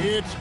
It's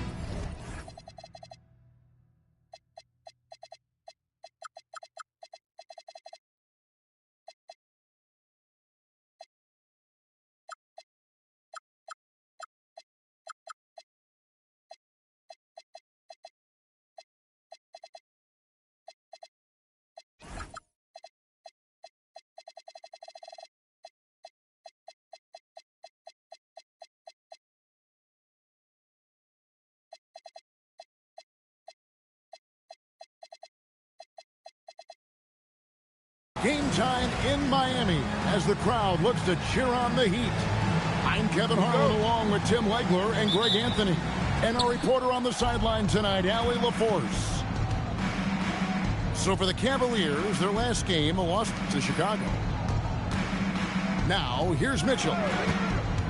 game time in Miami as the crowd looks to cheer on the Heat. I'm Kevin Harlan along with Tim Legler and Greg Anthony. And our reporter on the sideline tonight, Allie LaForce. So for the Cavaliers, their last game, a loss to Chicago. Now, here's Mitchell.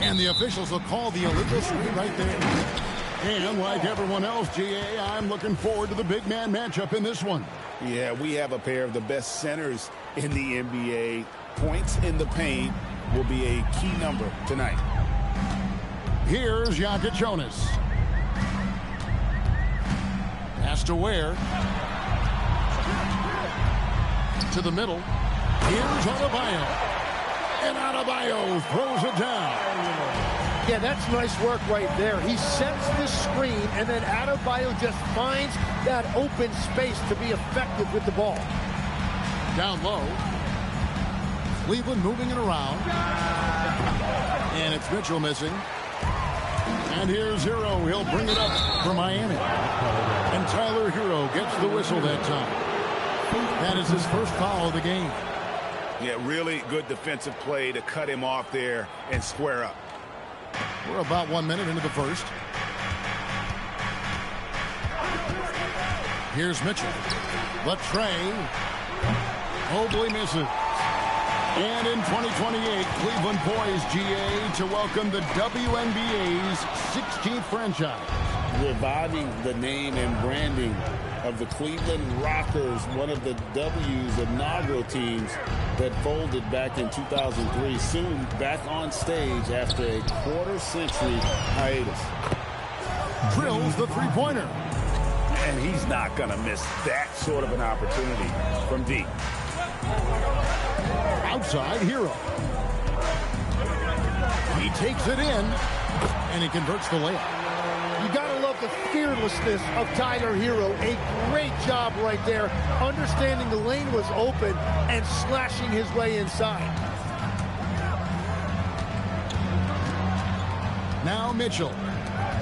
And the officials will call the illegal screen right there. And like everyone else, GA, I'm looking forward to the big man matchup in this one. Yeah, we have a pair of the best centers in the NBA. Points in the paint will be a key number tonight. Here's Jonas. Pass to Ware. To the middle. Here's Adebayo. And Adebayo throws it down. Yeah, that's nice work right there. He sets the screen, and then Adebayo just finds that open space to be effective with the ball. Down low. Cleveland moving it around. And it's Mitchell missing. And here's Hero. He'll bring it up for Miami. And Tyler Hero gets the whistle that time. That is his first foul of the game. Yeah, really good defensive play to cut him off there and square up. We're about 1 minute into the first. Here's Mitchell. The tray. Mobley misses. And in 2028, Cleveland poised, GA, to welcome the WNBA's 16th franchise. Reviving the name and branding of the Cleveland Rockers, one of the W's inaugural teams that folded back in 2003, soon back on stage after a quarter-century hiatus. Drills the three-pointer. And he's not going to miss that sort of an opportunity from deep. Outside Hero. He takes it in, and he converts the layup. You got to love the fearlessness of Tyler Hero. A great job right there, understanding the lane was open and slashing his way inside. Now Mitchell.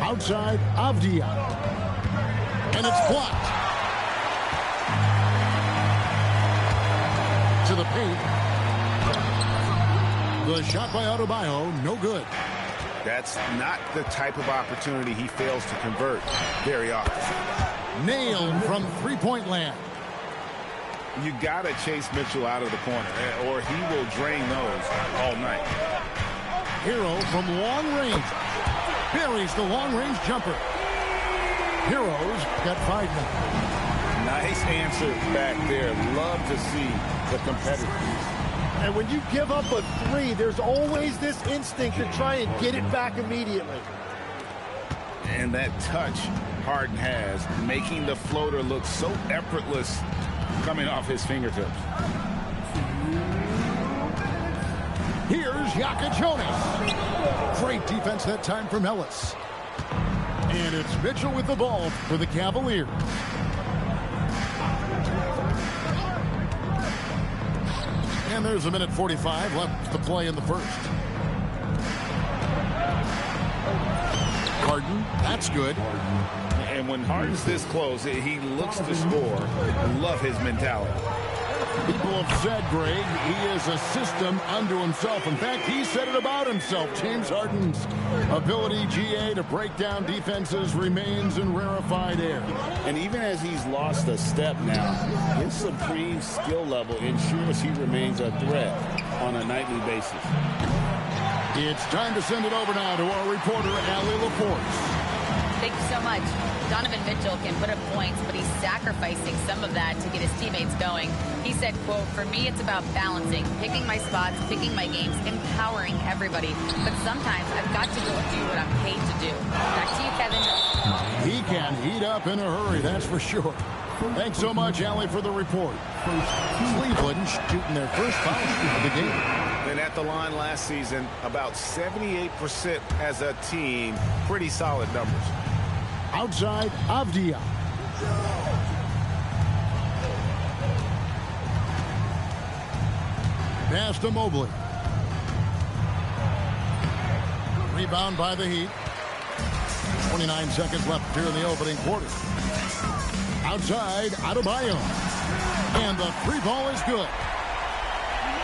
Outside Avdia. And it's blocked. To the paint. The shot by Adebayo, no good. That's not the type of opportunity he fails to convert very often. Nailed from three-point land. You got to chase Mitchell out of the corner, or he will drain those all night. Hero from long range. Buries the long-range jumper. Hero's got 5 now. Nice answer back there. Love to see the competitiveness. And when you give up a three, there's always this instinct to try and get it back immediately. And that touch Harden has, making the floater look so effortless coming off his fingertips. Here's Jonas. Great defense that time from Ellis. And it's Mitchell with the ball for the Cavaliers. And there's a minute 45 left to play in the first. Harden, that's good. And when Harden's this close, he looks to score. Love his mentality. People have said, Greg, he is a system unto himself. In fact, he said it about himself. James Harden's ability, GA, to break down defenses remains in rarefied air. And even as he's lost a step now, his supreme skill level ensures he remains a threat on a nightly basis. It's time to send it over now to our reporter, Allie LaForce. Thank you so much. Donovan Mitchell can put up points, but he's sacrificing some of that to get his teammates going. He said, quote, "For me, it's about balancing, picking my spots, picking my games, empowering everybody. But sometimes I've got to go do what I'm paid to do." Back to you, Kevin. He can heat up in a hurry, that's for sure. Thanks so much, Allie, for the report. Cleveland shooting their first foul of the game. And at the line last season, about 78% as a team. Pretty solid numbers. Outside, Avdia. Pass to Mobley. Rebound by the Heat. 29 seconds left here in the opening quarter. Outside, Adebayo. And the three ball is good.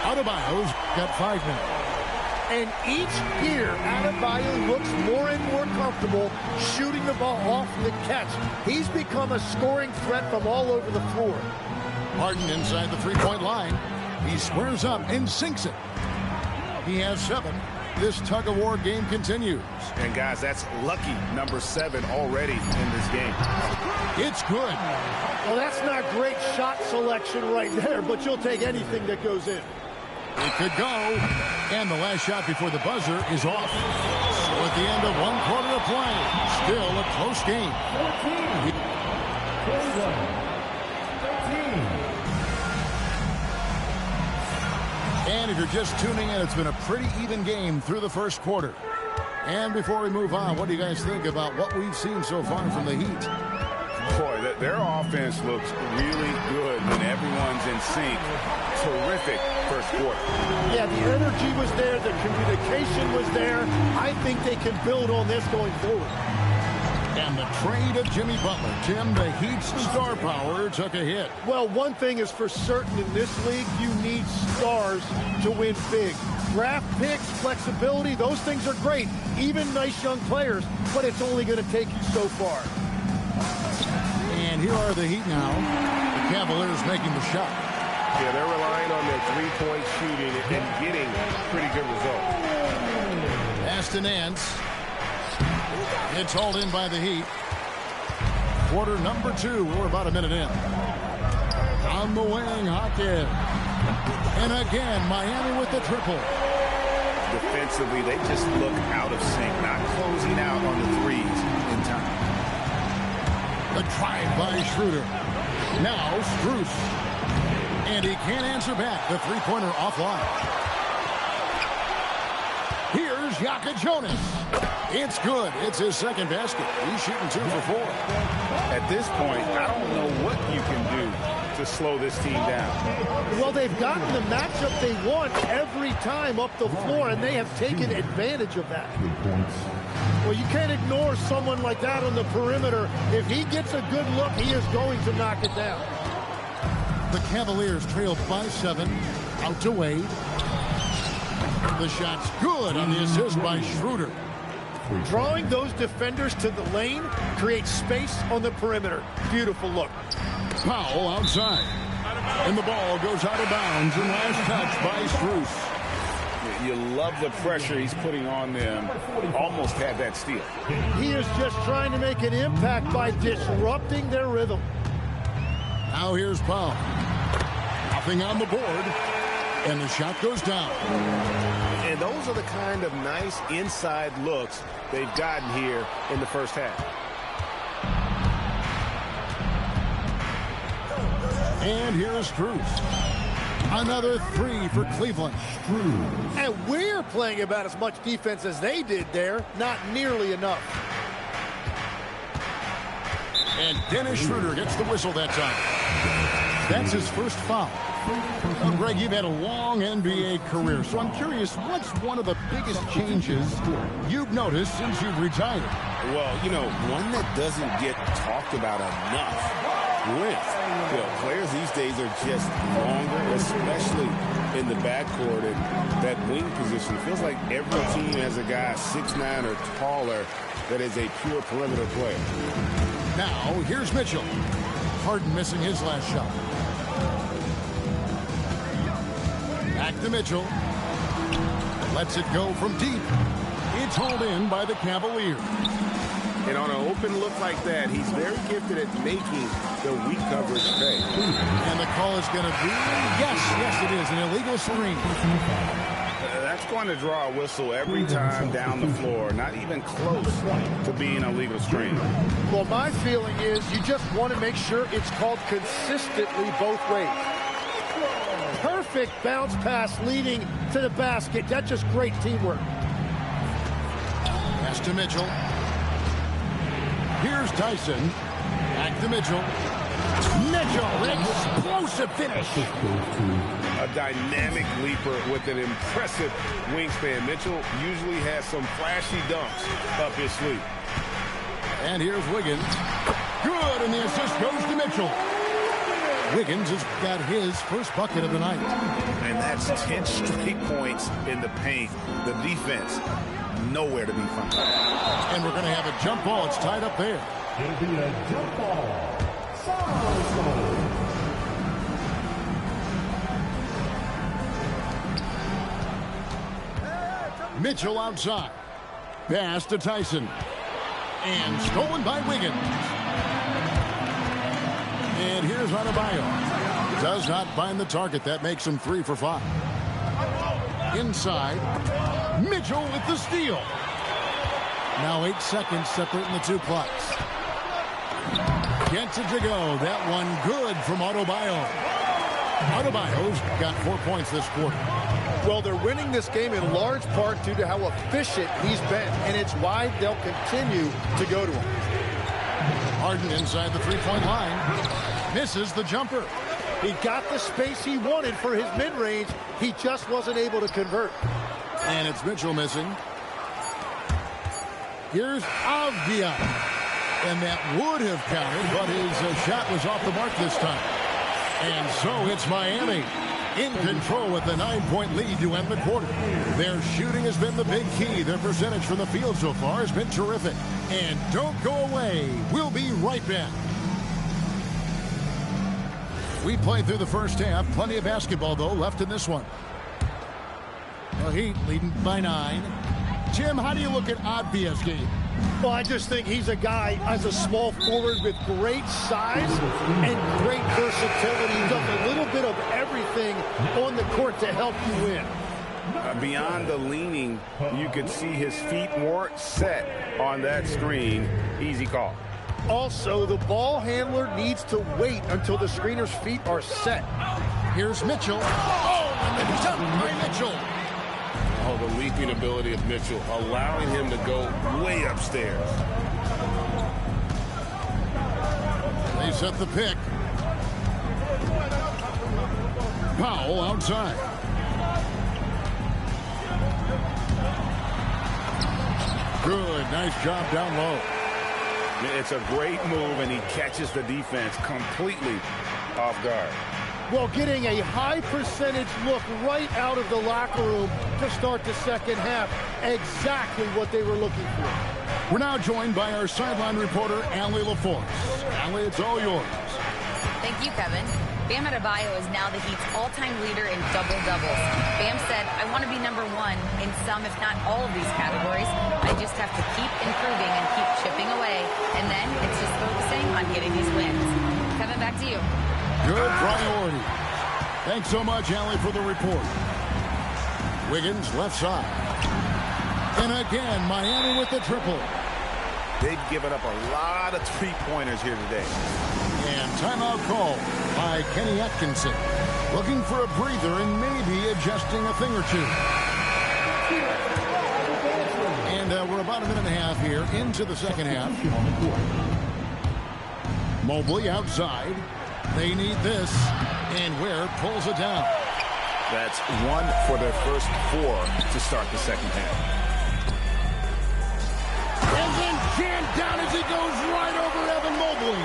Adebayo's got 5 now. And each year, Adebayo looks more and more comfortable shooting the ball off the catch. He's become a scoring threat from all over the floor. Harden inside the three-point line. He squares up and sinks it. He has 7. This tug-of-war game continues. And, guys, that's lucky number 7 already in this game. It's good. Well, that's not great shot selection right there, but you'll take anything that goes in. It could go. And the last shot before the buzzer is off. So at the end of 1 quarter of play, still a close game. 13. And if you're just tuning in, it's been a pretty even game through the first quarter. And before we move on, what do you guys think about what we've seen so far from the Heat? Boy, their offense looks really good when everyone's in sync. Terrific first quarter. Yeah, the energy was there. The communication was there. I think they can build on this going forward. And the trade of Jimmy Butler. Tim, the Heat's star power took a hit. Well, one thing is for certain in this league, you need stars to win big. Draft picks, flexibility, those things are great. Even nice young players, but it's only going to take you so far. And here are the Heat now. The Cavaliers making the shot. Yeah, they're relying on their three-point shooting and getting pretty good results. Pass to Nance. It's hauled in by the Heat. Quarter number 2. We're about a minute in. On the wing, Hawkins. And again, Miami with the triple. Defensively, they just look out of sync, not closing out on the threes in time. The drive by Schroeder. Now Strus. And he can't answer back. The three-pointer offline. Here's Yaka Jonas. It's good. It's his second basket. He's shooting 2 for 4. At this point, I don't know what you can do to slow this team down. Well, they've gotten the matchup they want every time up the floor, and they have taken advantage of that. Well, you can't ignore someone like that on the perimeter. If he gets a good look, he is going to knock it down. The Cavaliers trail by 7. Out to Wade. The shot's good on the assist by Schroeder. Drawing those defenders to the lane creates space on the perimeter. Beautiful look. Powell outside. And the ball goes out of bounds. And last touch by Strus. You love the pressure he's putting on them. Almost had that steal. He is just trying to make an impact by disrupting their rhythm. Now here's Powell. Nothing on the board. And the shot goes down. And those are the kind of nice inside looks they've gotten here in the first half. And here's Strus. Another 3 for Cleveland. And we're playing about as much defense as they did there. Not nearly enough. And Dennis Schroeder gets the whistle that time. That's his first foul. Now, Greg, you've had a long NBA career, so I'm curious, what's one of the biggest changes you've noticed since you've retired? Well, you know, one that doesn't get talked about enough. Length. You know, players these days are just longer, especially in the backcourt and that wing position. It feels like every team has a guy 6'9" or taller that is a pure perimeter player. Now, here's Mitchell. Harden missing his last shot. Back to Mitchell. Lets it go from deep. It's hauled in by the Cavaliers. And on an open look like that, he's very gifted at making the weak coverage pay. And the call is going to be, yes, it is, an illegal screen. That's going to draw a whistle every time down the floor. Not even close to being a legal screen. Well, my feeling is you just want to make sure it's called consistently both ways. Perfect bounce pass leading to the basket. That's just great teamwork. Pass to Mitchell. Here's Tyson. Back to Mitchell. Explosive finish. A dynamic leaper with an impressive wingspan. Mitchell usually has some flashy dunks up his sleeve. And here's Wiggins. Good, and the assist goes to Mitchell. Wiggins has got his first bucket of the night. And that's 10 straight points in the paint. The defense, nowhere to be found. And we're going to have a jump ball. It's tied up there. It'll be a jump ball. Mitchell outside. Pass to Tyson. And stolen by Wiggins. And here's Adebayo. Does not find the target. That makes him 3 for 5. Inside. Mitchell with the steal. Now 8 seconds separating the two clocks. Gets it to go. That one good from Adebayo. Adebayo's got 4 points this quarter. Well, they're winning this game in large part due to how efficient he's been, and it's why they'll continue to go to him. Harden inside the three-point line. Misses the jumper. He got the space he wanted for his mid-range. He just wasn't able to convert. And it's Mitchell missing. Here's Avdia. And that would have counted, but his shot was off the mark this time. And so it's Miami in control with the 9-point lead to end the quarter. Their shooting has been the big key. Their percentage from the field so far has been terrific. And don't go away. We'll be right back. We played through the first half. Plenty of basketball, though, left in this one. The Heat leading by 9. Tim, how do you look at Avdia's game? Well, I just think he's a guy as a small forward with great size and great versatility. He does a little bit of everything on the court to help you win. Beyond the leaning, you could see his feet weren't set on that screen. Easy call. Also, the ball handler needs to wait until the screener's feet are set. Here's Mitchell. Oh, and the jump by Mitchell. Oh, the leaping ability of Mitchell, allowing him to go way upstairs. They set the pick. Powell outside. Good, nice job down low. It's a great move, and he catches the defense completely off guard. Well, getting a high percentage look right out of the locker room to start the second half. Exactly what they were looking for. We're now joined by our sideline reporter, Allie LaForce. Allie, it's all yours. Thank you, Kevin. Bam Adebayo is now the Heat's all-time leader in double-doubles. Bam said, I want to be number 1 in some, if not all of these categories. I just have to keep improving and keep chipping away. And then it's just focusing on getting these wins. Kevin, back to you. Good priority. Thanks so much, Allie, for the report. Wiggins left side. And again, Miami with the triple. They've given up a lot of three-pointers here today. And timeout call by Kenny Atkinson. Looking for a breather and maybe adjusting a thing or two. And we're about a minute and a half here into the second half. Mobley outside. They need this. And Ware pulls it down. That's 1 for their first 4 to start the second half. And then jammed down as he goes right over Evan Mobley.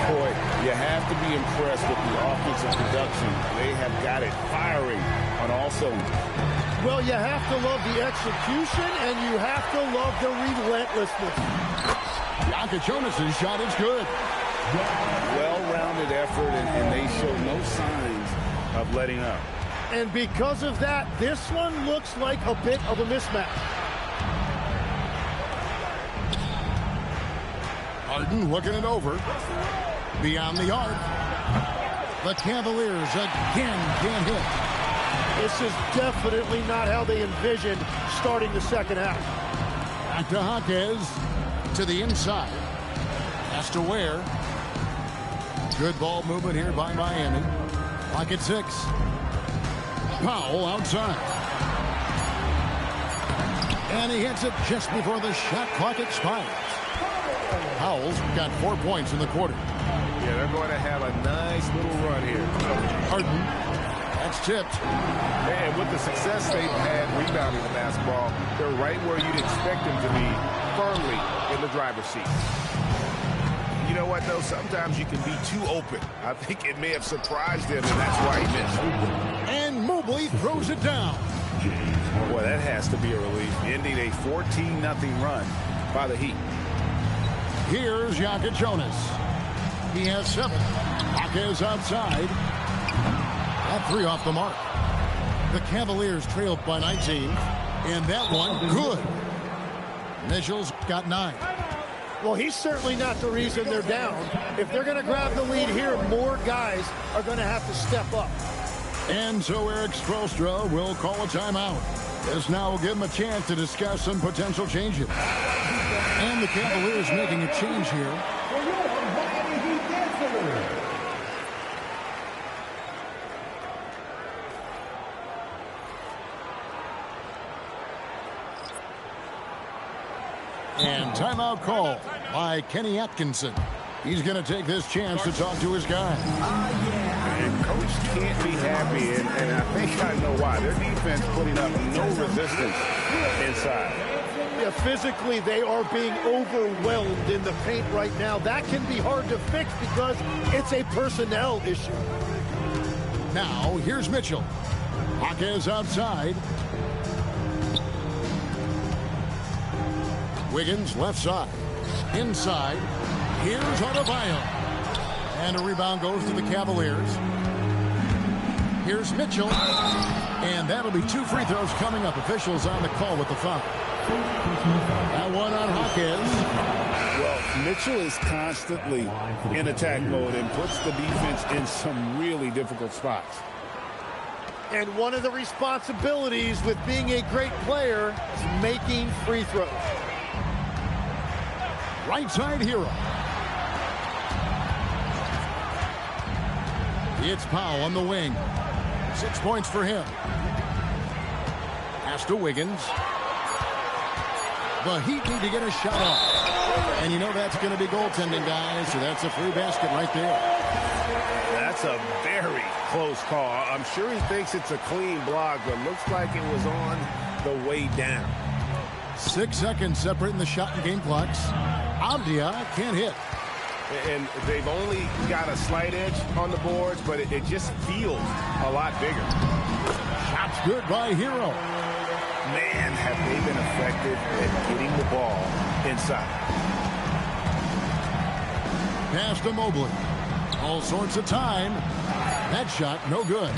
Boy, you have to be impressed with the offensive production. They have got it firing on all cylinders. Well, you have to love the execution, and you have to love the relentlessness. Jonas' shot is good. Well-rounded effort, and they show no signs of letting up. And because of that, this one looks like a bit of a mismatch. Harden looking it over. Beyond the arc. The Cavaliers again can't hit. This is definitely not how they envisioned starting the second half. Back to Jaquez. To the inside. Has to Ware. Good ball movement here by Miami. Clock at 6. Powell outside. And he hits it just before the shot clock expires. Powell's got 4 points in the quarter. Yeah, they're going to have a nice little run here. Harden. That's tipped. And with the success they've had rebounding the basketball, they're right where you'd expect them to be, firmly in the driver's seat. You know what, though? Sometimes you can be too open. I think it may have surprised him, and that's why he missed. And Mobley throws it down. Boy, that has to be a relief. Ending a 14-0 run by the Heat. Here's Jonas. He has 7. Jaquez outside. That 3 off the mark. The Cavaliers trailed by 19. And that one, good. Mitchell's got 9. Well, he's certainly not the reason they're down. If they're going to grab the lead here, more guys are going to have to step up. And so Eric Spoelstra will call a timeout. This now will give him a chance to discuss some potential changes. And the Cavaliers making a change here. And timeout call by Kenny Atkinson. He's going to take this chance to talk to his guy. And coach can't be happy, and I think I know why. Their defense putting up no resistance inside. Yeah, physically, they are being overwhelmed in the paint right now. That can be hard to fix because it's a personnel issue. Now, here's Mitchell. Jaquez outside. Wiggins left side. Inside. Here's Adebayo. And a rebound goes to the Cavaliers. Here's Mitchell. And that'll be 2 free throws coming up. Officials on the call with the foul. That one on Jaquez. Well, Mitchell is constantly in attack mode and puts the defense in some really difficult spots. And one of the responsibilities with being a great player is making free throws. Right side hero. It's Powell on the wing. 6 points for him. Pass to Wiggins. The Heat need to get a shot off. And you know that's going to be goaltending, guys. So that's a free basket right there. That's a very close call. I'm sure he thinks it's a clean block, but looks like it was on the way down. 6 seconds separating the shot and game clocks. Abdia can't hit. And they've only got a slight edge on the boards, but it just feels a lot bigger. Shot's good by Hero. Man, have they been effective at getting the ball inside. Pass to Mobley. All sorts of time. That shot, no good.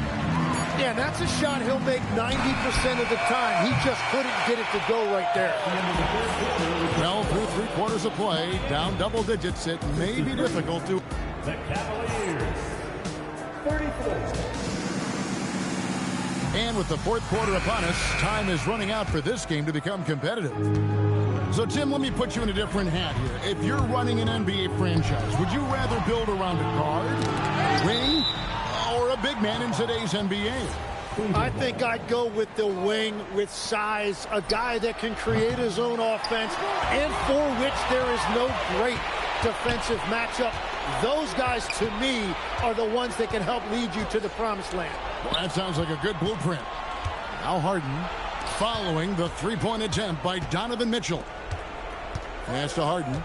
Yeah, that's a shot he'll make 90% of the time. He just couldn't get it to go right there. Well, through 3 quarters of play, down double digits, it may be difficult to... The Cavaliers, 34. And with the 4th quarter upon us, time is running out for this game to become competitive. So, Tim, let me put you in a different hat here. If you're running an NBA franchise, would you rather build around a guard, wing, or a big man in today's NBA? I think I'd go with the wing with size, a guy that can create his own offense and for which there is no great defensive matchup. Those guys, to me, are the ones that can help lead you to the promised land. Well, that sounds like a good blueprint. Now Harden following the 3-point attempt by Donovan Mitchell. Pass to Harden.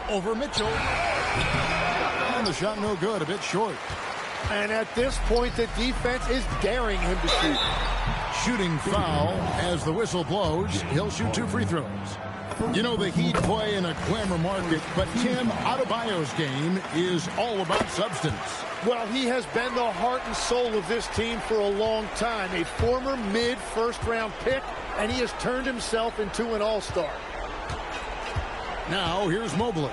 Over Mitchell. And the shot no good, a bit short. And at this point, the defense is daring him to shoot. Shooting foul as the whistle blows. He'll shoot 2 free throws. You know, the Heat play in a glamour market, but Tim, Adebayo's game is all about substance. Well, he has been the heart and soul of this team for a long time. A former mid-first-round pick and he has turned himself into an all-star. Now here's Mobley.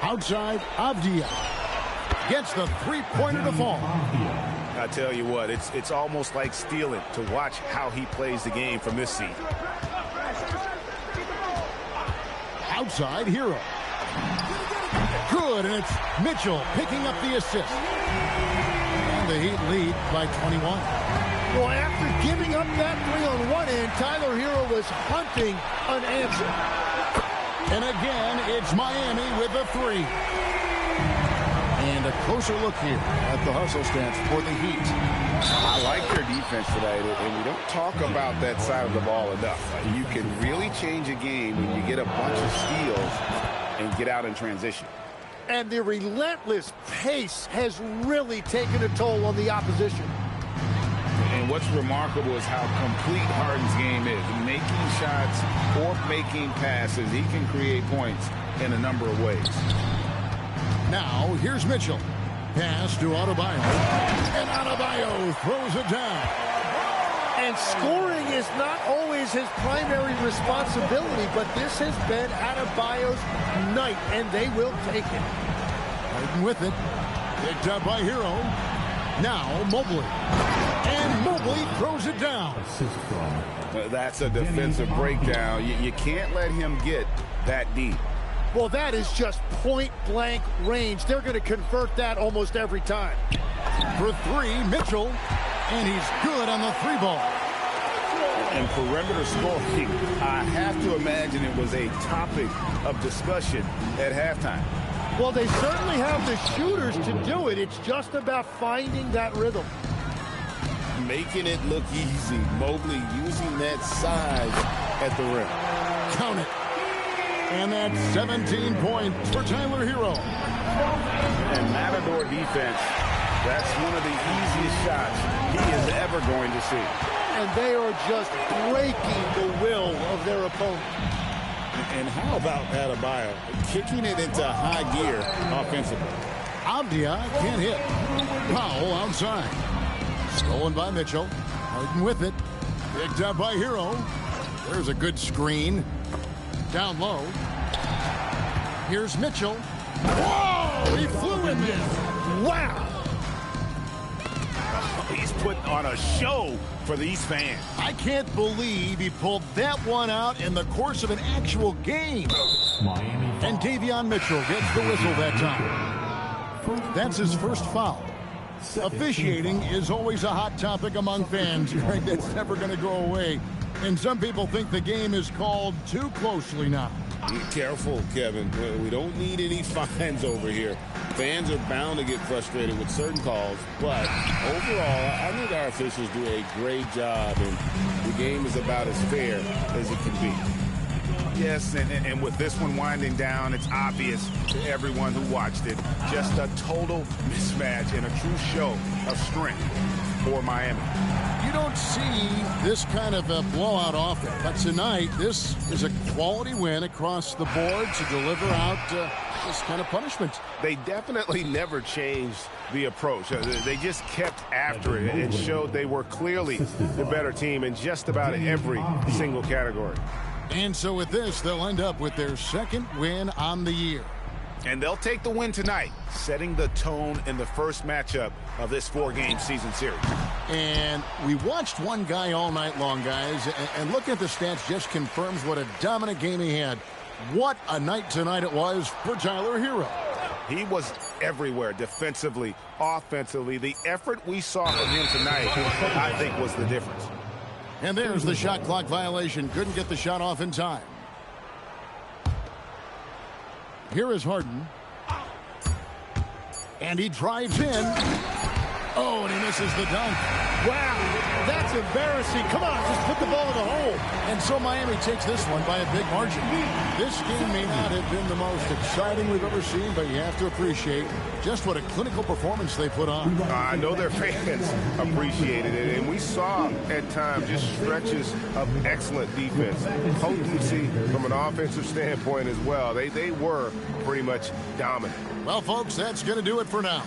Outside, Avdia gets the three-pointer to fall. I tell you what, it's almost like stealing to watch how he plays the game from this seat. Outside, Hero. Good, and it's Mitchell picking up the assist. And the Heat lead by 21. Well, after giving up that three on one end, Tyler Hero was hunting an answer. And again, it's Miami with the three. And a closer look here at the hustle stance for the Heat. I like their defense tonight, and we don't talk about that side of the ball enough. You can really change a game when you get a bunch of steals and get out in transition. And the relentless pace has really taken a toll on the opposition. And what's remarkable is how complete Harden's game is. Making shots or making passes, he can create points in a number of ways. Now, here's Mitchell. Pass to Adebayo. And Adebayo throws it down. And scoring is not always his primary responsibility, but this has been Adebayo's night, and they will take it. Harden with it. Picked up by Hero. Now, Mobley. And Mobley throws it down. That's a defensive breakdown. You can't let him get that deep. Well, that is just point-blank range. They're going to convert that almost every time. For three, Mitchell. And he's good on the three ball. And perimeter scoring, I have to imagine it was a topic of discussion at halftime. Well, they certainly have the shooters to do it. It's just about finding that rhythm. Making it look easy. Mobley using that size at the rim. Count it. And that's 17 points for Tyler Hero. And Matador defense, that's one of the easiest shots he is ever going to see. And they are just breaking the will of their opponent. And how about Adebayo kicking it into high gear offensively? Avdia can't hit. Powell outside. Stolen by Mitchell. Harden with it. Picked up by Hero. There's a good screen. Down low. Here's Mitchell. Whoa! He flew in there. Wow! He's putting on a show for these fans. I can't believe he pulled that one out in the course of an actual game. And Davion Mitchell gets the whistle that time. That's his first foul. Officiating is always a hot topic among fans, Greg. That's never going to go away. And some people think the game is called too closely now. Be careful, Kevin. We don't need any fines over here. Fans are bound to get frustrated with certain calls, but overall, I think our officials do a great job, and the game is about as fair as it can be. Yes, and with this one winding down, it's obvious to everyone who watched it. Just a total mismatch and a true show of strength for Miami. You don't see this kind of a blowout often, but tonight this is a quality win across the board to deliver out this kind of punishment. They definitely never changed the approach. They just kept after it and showed they were clearly the better team in just about every single category. And so with this, they'll end up with their second win on the year. And they'll take the win tonight, setting the tone in the first matchup of this four-game season series. And we watched one guy all night long, guys, and looking at the stats just confirms what a dominant game he had. What a night tonight it was for Tyler Hero. He was everywhere, defensively, offensively. The effort we saw from him tonight, I think, was the difference. And there's the shot clock violation. Couldn't get the shot off in time. Here is Harden. And he drives in. Oh, and he misses the dunk. Wow, that's embarrassing. Come on, just put the ball in the hole. And so Miami takes this one by a big margin. This game may not have been the most exciting we've ever seen, but you have to appreciate just what a clinical performance they put on. I know their fans appreciated it, and we saw at times just stretches of excellent defense. Potency from an offensive standpoint as well. They were pretty much dominant. Well, folks, that's going to do it for now.